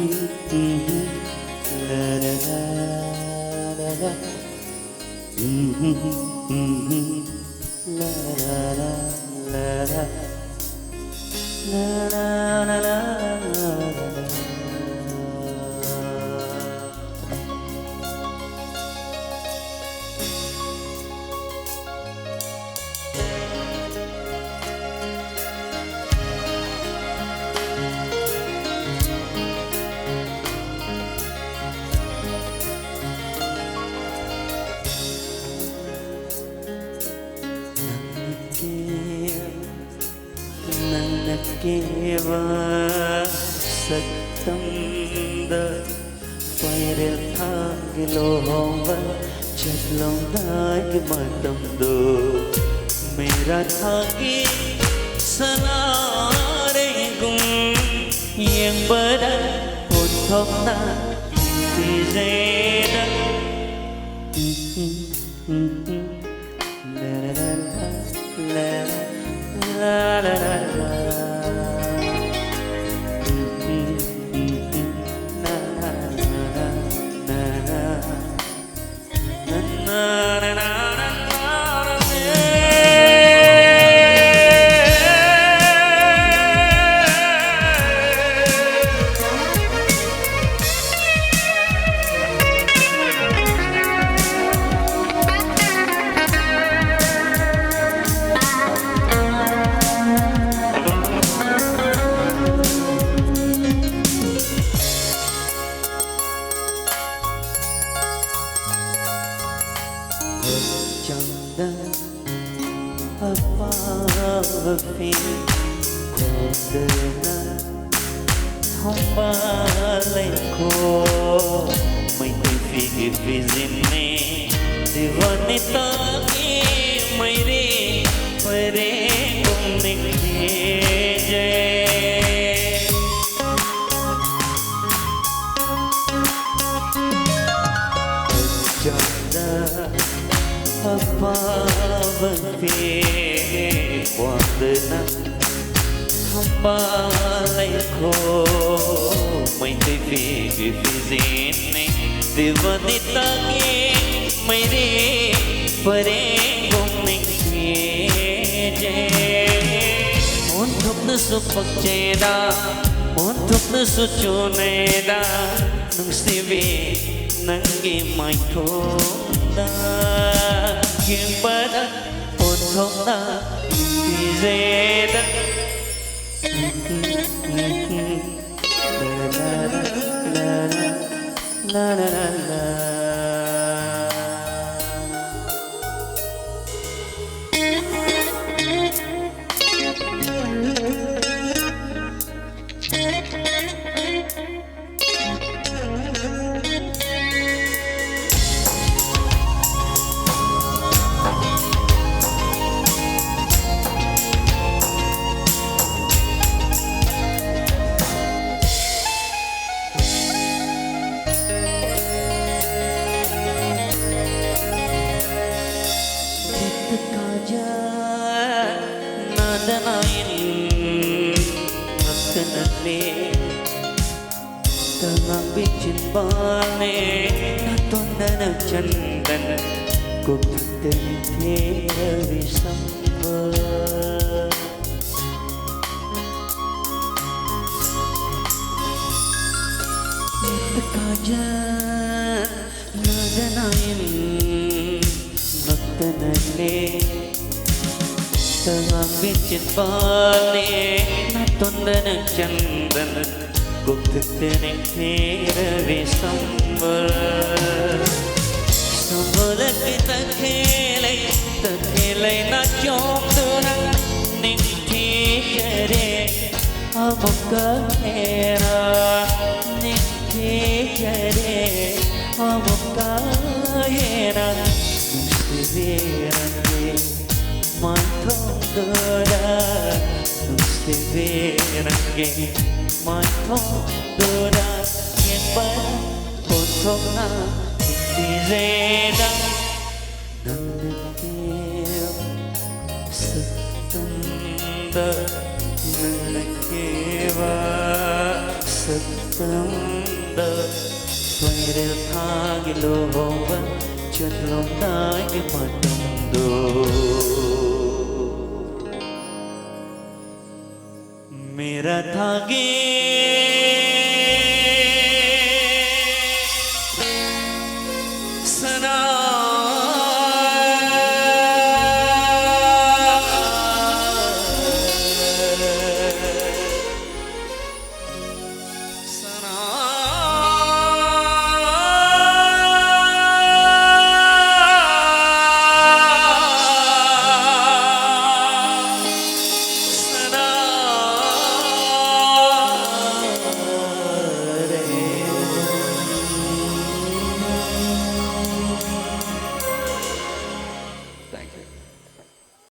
La la la la la. La la la la la. La la la la la. ನನಗೇವ ಸತ್ತಂದ ಫೈರಲ್ ಆಗಿಲೋ ಹೋವ ಚಲೋದಾಗಿ ಮತ್ತೊಂದು ಮೇರಾ ಥಾಗಿ ಸಲಾರೆಗೂ ಎಂಬರ ಹೊತ್ತೊಂದ ತಿಜೇನ La la la la. Above me, Kodana, Hambaleko, my figure vizine, Divanita, my re, pare, umnikje. Janda, above me. Wadana hambaleko mai te fizine divanita ke mai re pare gomne je on thukna supakcheda on thukna suchuneda nungsive nangi mai thoda kimbada on thukna Zeda la la la la la. Tengah bikin bane Natondana chandan Kukutani teri sambal Tekaja nadanaim Naktanane Tengah bikin bane Natondana chandan Kukutani teri sambal Sambal kita khelai na chok duna Nikti jare amka hera Nikti jare amka hera Nusivirane manthong dura Nusivirane manthong dura Yang beruntung na Dizeda Nandakim Satanda Nanakeva Satanda Samdar Swairil thagi lohova Chatlom nagi matamdo Mera thagi